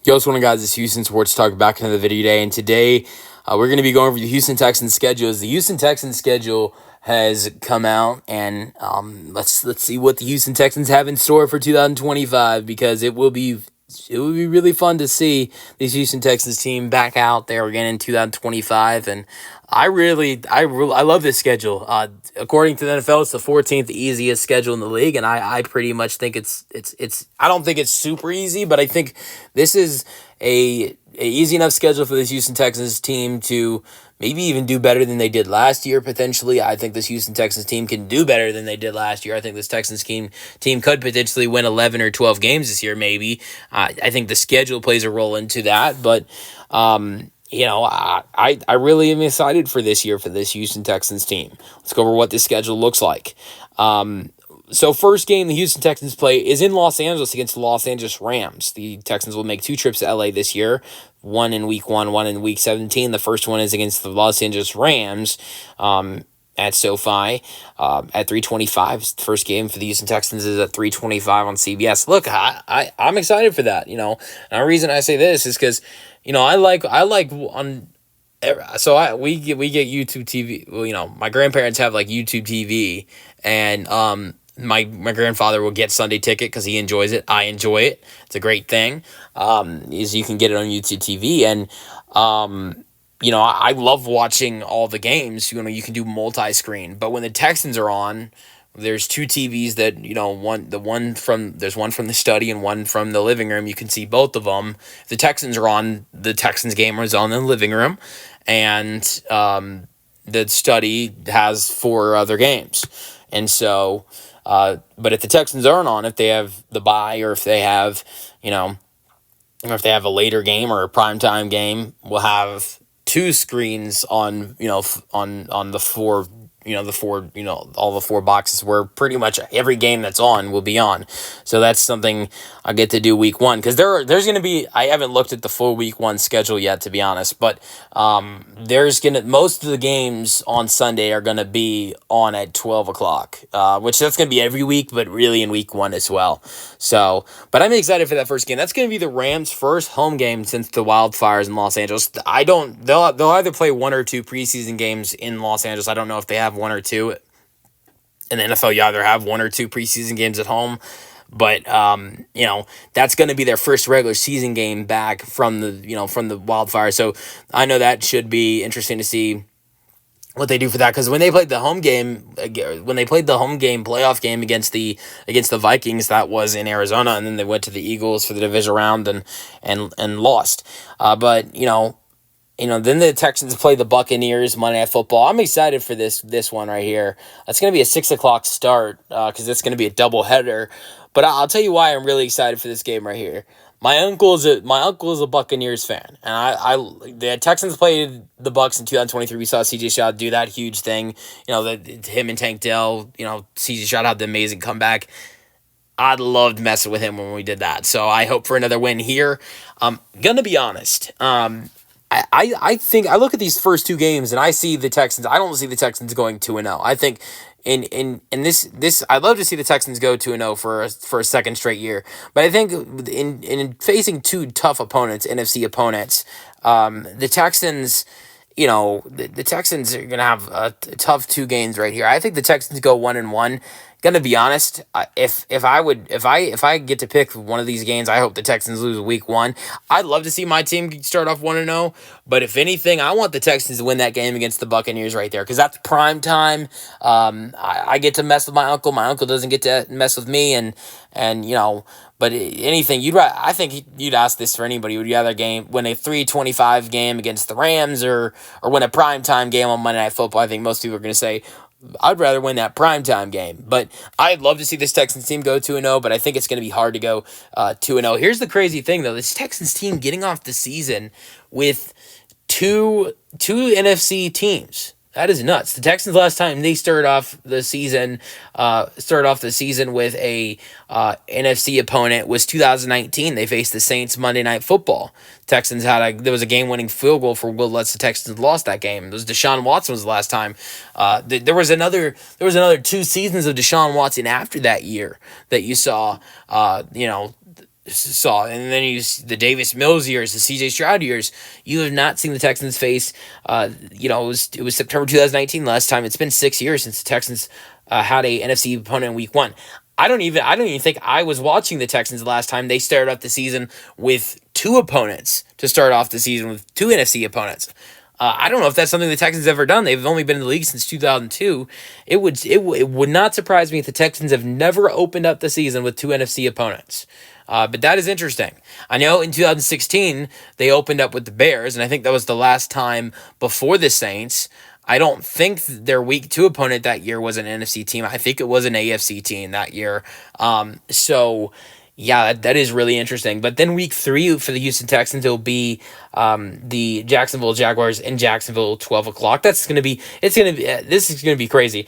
Yo, what's going on, guys? It's Houston Sports Talk back into the video today, and today we're going to be going over the Houston Texans schedule. The Houston Texans schedule has come out, and let's see what the Houston Texans have in store for 2025 because it will be really fun to see this Houston Texans team back out there again in 2025, and I love this schedule. According to the NFL, it's the 14th easiest schedule in the league, and I pretty much think it's I don't think it's super easy, but I think this is a easy enough schedule for this Houston Texans team to maybe even do better than they did last year, potentially. I think this Houston Texans team can do better than they did last year. I think this Texans team could potentially win 11 or 12 games this year, maybe. I think the schedule plays a role into that, but I really am excited for this year for this Houston Texans team. Let's go over what this schedule looks like. So first game the Houston Texans play is in Los Angeles against the Los Angeles Rams. The Texans will make two trips to LA this year, one in week 1, one in week 17. The first one is against the Los Angeles Rams at SoFi at 3:25. The first game for the Houston Texans is at 3:25 on CBS. Look, I'm excited for that. And the reason I say this is because I like on. We get YouTube TV. Well, my grandparents have like YouTube TV, and my grandfather will get Sunday Ticket because he enjoys it. I enjoy it. It's a great thing. Is you can get it on YouTube TV, and I love watching all the games. You can do multi-screen, but when the Texans are on, there's two TVs that there's one from the study and one from the living room. You can see both of them. If the Texans are on, the Texans game is on in the living room, and the study has 4 other games. And so, but if the Texans aren't on, if they have the bye, or if they have, or if they have a later game or a primetime game, we'll have 2 screens on, on the 4, all the 4 boxes where pretty much every game that's on will be on. So that's something I get to do week 1, because there's going to be, I haven't looked at the full week 1 schedule yet, to be honest, but most of the games on Sunday are going to be on at 12 o'clock, which that's going to be every week, but really in week 1 as well. So, but I'm excited for that first game. That's going to be the Rams' first home game since the wildfires in Los Angeles. They'll either play 1 or 2 preseason games in Los Angeles. I don't know if they have 1 or 2. In the NFL, you either have 1 or 2 preseason games at home, but that's going to be their first regular season game back from the wildfire. So I know that should be interesting to see what they do for that, because when they played the home playoff game against the Vikings, that was in Arizona, and then they went to the Eagles for the division round and lost. But then the Texans play the Buccaneers Monday Night Football. I'm excited for this one right here. It's going to be a 6 o'clock start because it's going to be a doubleheader. But I'll tell you why I'm really excited for this game right here. My uncle is a Buccaneers fan, and the Texans played the Bucs in 2023. We saw C.J. Stroud do that huge thing. Him and Tank Dell. C.J. Stroud had the amazing comeback. I loved messing with him when we did that. So I hope for another win here. Gonna be honest. I think I look at these first 2 games and I see the Texans. I don't see the Texans going 2-0. I think in this I'd love to see the Texans go 2-0 for a second straight year. But I think in facing 2 tough opponents, NFC opponents, the Texans. The Texans are gonna have a tough 2 games right here. I think the Texans go 1-1. Gonna be honest, if I get to pick one of these games, I hope the Texans lose week 1. I'd love to see my team start off 1-0, but if anything, I want the Texans to win that game against the Buccaneers right there, because that's prime time. I get to mess with my uncle. My uncle doesn't get to mess with me, and But anything I think you'd ask this for anybody. Would you rather win a 3:25 game against the Rams, or win a primetime game on Monday Night Football? I think most people are going to say, I'd rather win that primetime game. But I'd love to see this Texans team go 2-0, but I think it's going to be hard to go 2-0. Here's the crazy thing, though. This Texans team getting off the season with two NFC teams. That is nuts. The Texans last time they started off the season with a NFC opponent was 2019. They faced the Saints Monday Night Football. Texans there was a game-winning field goal for Will Lutz. The Texans lost that game. It was Deshaun Watson was the last time. There was another 2 seasons of Deshaun Watson after that year that you saw. saw, and then you the Davis Mills years, the C.J. Stroud years. You have not seen the Texans face. It was September 2019 last time. It's been 6 years since the Texans had a NFC opponent in Week 1. I don't even think I was watching the Texans last time they started off the season with two opponents to start off the season with two NFC opponents. I don't know if that's something the Texans have ever done. They've only been in the league since 2002. It would not surprise me if the Texans have never opened up the season with two NFC opponents. But that is interesting. I know in 2016 they opened up with the Bears, and I think that was the last time before the Saints. I don't think their week two opponent that year was an NFC team. I think it was an AFC team that year. So yeah, that is really interesting. But then week three for the Houston Texans, it'll be the Jacksonville Jaguars in Jacksonville, 12 o'clock. This is going to be crazy.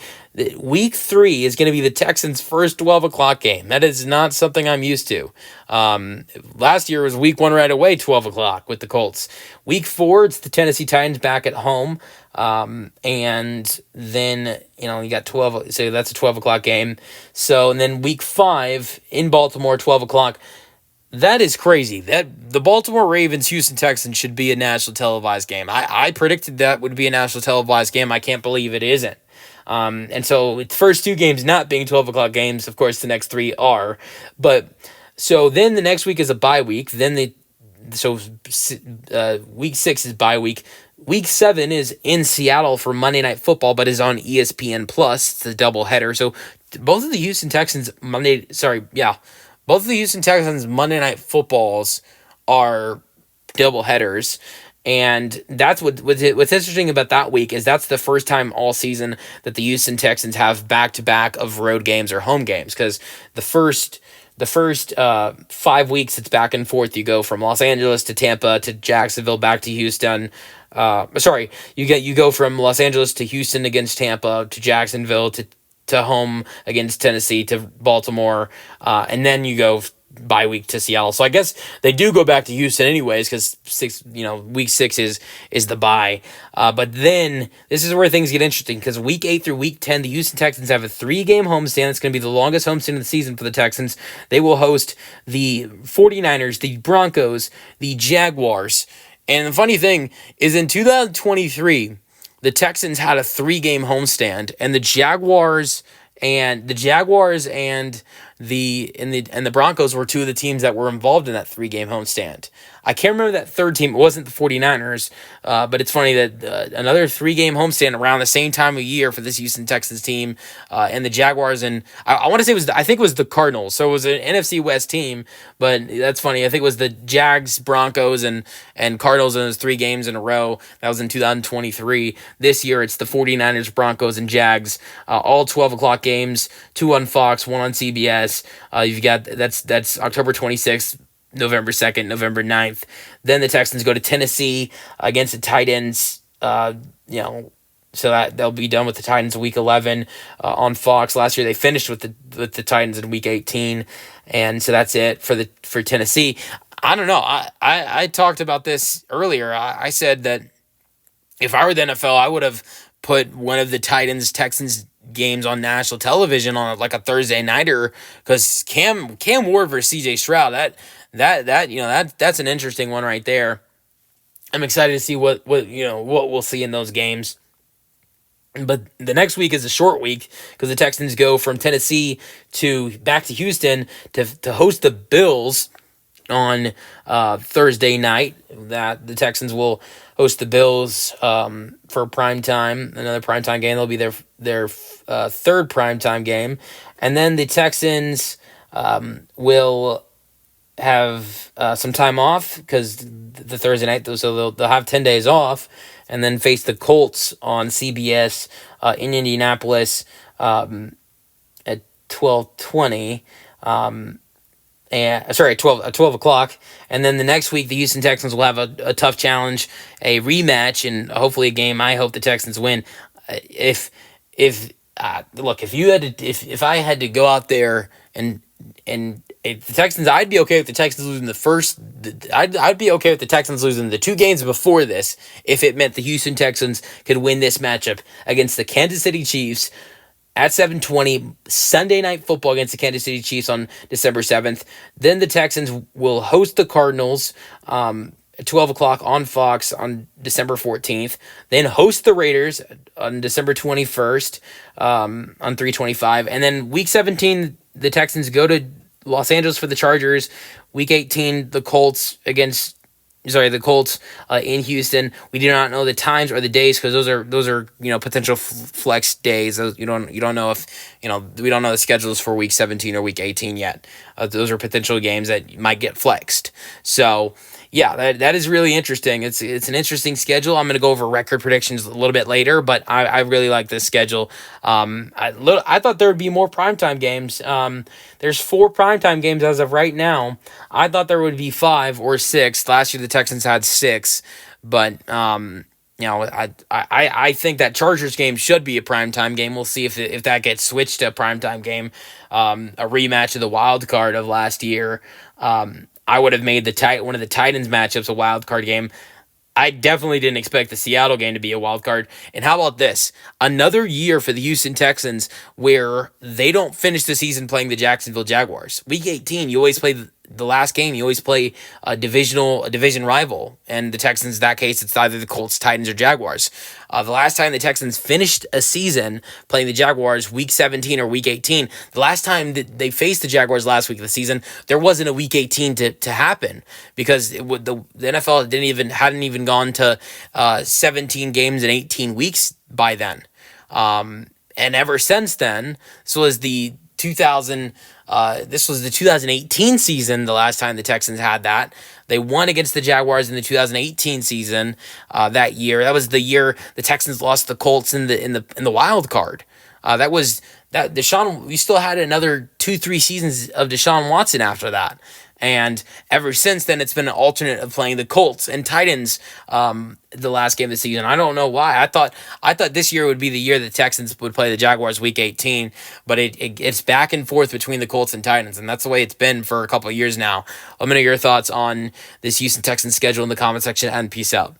Week three is going to be the Texans' first 12 o'clock game. That is not something I'm used to. Last year was week one right away, 12 o'clock with the Colts. Week four, it's the Tennessee Titans back at home. And then, you got 12, so that's a 12 o'clock game. So, and then week five in Baltimore, 12 o'clock. That is crazy. That the Baltimore Ravens Houston Texans should be a national televised game. I predicted that would be a national televised game. I can't believe it isn't. And so the first two games not being 12 o'clock games, of course, the next three are. But so then the next week is a bye week. Week 6 is bye week. Week 7 is in Seattle for Monday Night Football, but is on ESPN Plus. It's a doubleheader. So both of the Houston Texans both of the Houston Texans Monday Night Footballs are doubleheaders. And that's what's interesting about that week is that's the first time all season that the Houston Texans have back-to-back of road games or home games, because the first 5 weeks it's back and forth. You go from Los Angeles to Tampa to Jacksonville back to Houston. You go from Los Angeles to Houston against Tampa to Jacksonville to home against Tennessee to Baltimore, and then you go bye week to Seattle. So I guess they do go back to Houston anyways, because week 6 is the bye. But then this is where things get interesting, because week 8 through week 10, the Houston Texans have a 3-game homestand. It's going to be the longest homestand of the season for the Texans. They will host the 49ers, the Broncos, the Jaguars. And the funny thing is, in 2023, the Texans had a 3-game homestand, and the Jaguars and the Broncos were two of the teams that were involved in that 3-game homestand. I can't remember that third team. It wasn't the 49ers, but it's funny that another 3-game homestand around the same time of year for this Houston Texans team, and the Jaguars, and I want to say I think it was the Cardinals. So it was an NFC West team, but that's funny. I think it was the Jags, Broncos, and Cardinals in those 3 games in a row. That was in 2023. This year it's the 49ers, Broncos, and Jags, all 12 o'clock games, 2 on Fox, 1 on CBS. You've got that's October 26th. November 2nd, November 9th. Then the Texans go to Tennessee against the Titans. So that they'll be done with the Titans week 11 on Fox. Last year they finished with the Titans in week 18, and so that's it for Tennessee. I don't know. I talked about this earlier. I said that if I were the NFL, I would have put one of the Texans games on national television on like a Thursday nighter, because Cam Ward versus CJ Stroud, that's an interesting one right there. I'm excited to see what we'll see in those games. But the next week is a short week, because the Texans go from Tennessee back to Houston to host the Bills on Thursday night. That the Texans will host the Bills for another primetime game. They'll be their third primetime game, and then the Texans will have some time off because the Thursday night, so they'll have 10 days off, and then face the Colts on CBS in Indianapolis at 12:20. At 12 o'clock. And then the next week, the Houston Texans will have a tough challenge, a rematch, and hopefully a game I hope the Texans win. If I had to go out there and if the Texans, I'd be okay with the Texans losing the first. I'd be okay with the Texans losing the 2 games before this if it meant the Houston Texans could win this matchup against the Kansas City Chiefs at 7:20 Sunday Night Football against the Kansas City Chiefs on December 7th. Then the Texans will host the Cardinals at 12 o'clock on Fox on December 14th. Then host the Raiders on December 21st on 3:25. And then Week 17, the Texans go to Los Angeles for the Chargers. Week 18, the Colts in Houston. We do not know the times or the days because those are potential flex days. You don't know if we don't know the schedules for Week 17 or Week 18 yet. Those are potential games that might get flexed. So yeah, that is really interesting. It's an interesting schedule. I'm going to go over record predictions a little bit later, but I really like this schedule. I thought there would be more primetime games. There's 4 primetime games as of right now. I thought there would be 5 or 6. Last year the Texans had 6, but I think that Chargers game should be a primetime game. We'll see if that gets switched to a primetime game, a rematch of the wild card of last year. I would have made one of the Titans matchups a wild card game. I definitely didn't expect the Seattle game to be a wild card. And how about this? Another year for the Houston Texans where they don't finish the season playing the Jacksonville Jaguars. Week 18, you always play the last game. You always play a division rival. And the Texans, in that case, it's either the Colts, Titans, or Jaguars. The last time the Texans finished a season playing the Jaguars, Week 17 or Week 18, the last time that they faced the Jaguars last week of the season, there wasn't a Week 18 to happen because the NFL hadn't even gone to 17 games in 18 weeks by then. And ever since then, this was the 2018 season, the last time the Texans had that. They won against the Jaguars in the 2018 season that year. That was the year the Texans lost the Colts in the wild card. That Deshaun. We still had another 2-3 seasons of Deshaun Watson after that. And ever since then, it's been an alternate of playing the Colts and Titans the last game of the season. I don't know why. I thought this year would be the year the Texans would play the Jaguars Week 18, but it's back and forth between the Colts and Titans, and that's the way it's been for a couple of years now. Let me know your thoughts on this Houston Texans schedule in the comment section, and peace out.